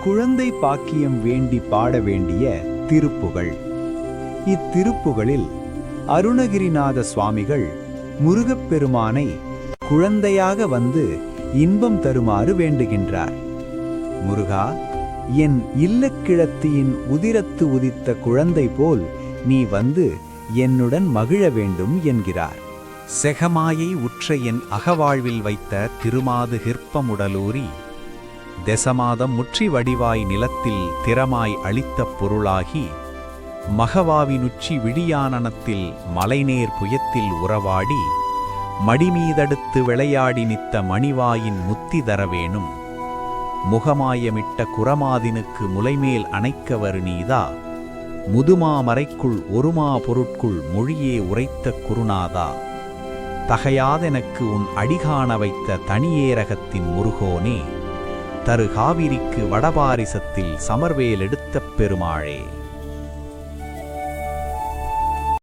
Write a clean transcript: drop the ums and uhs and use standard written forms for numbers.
குழந்தை பாக்கியம் வேண்டி பாட வேண்டிய திருப்புகழ். இத்திருப்புகளில் அருணகிரிநாத சுவாமிகள் முருகப்பெருமானை குழந்தையாக வந்து இன்பம் தருமாறு வேண்டுகின்றார். முருகா, என் இல்லக்கிழத்தியின் உதிரத்து உதித்த குழந்தை போல் நீ வந்து என்னுடன் மகிழ வேண்டும் என்கிறார். செகமாயை உற்ற என் அகவாழ்வில் வைத்த திருமாது ஹிற்பமுடலூரி தெசமாதம் முற்றி வடிவாய் நிலத்தில் திறமாய் அளித்த பொருளாகி மகவாவினுச்சி விழியானனத்தில் மலைநேர் புயத்தில் உறவாடி மடிமீதடுத்து விளையாடி நித்த மணிவாயின் முத்தி தரவேணும். முகமாயமிட்ட குரமாதினுக்கு முலைமேல் அணைக்கவர் நீதா, முதுமாமரைக்குள் ஒருமா பொருட்குள் மொழியே உரைத்த குருநாதா, தகையாதெனக்கு உன் அடிகாண வைத்த தனியேரகத்தின் முருகோனே, தரு காவிரிக்கு வடபாரிசத்தில் சமர்வேல் எடுத்த பெருமாளே.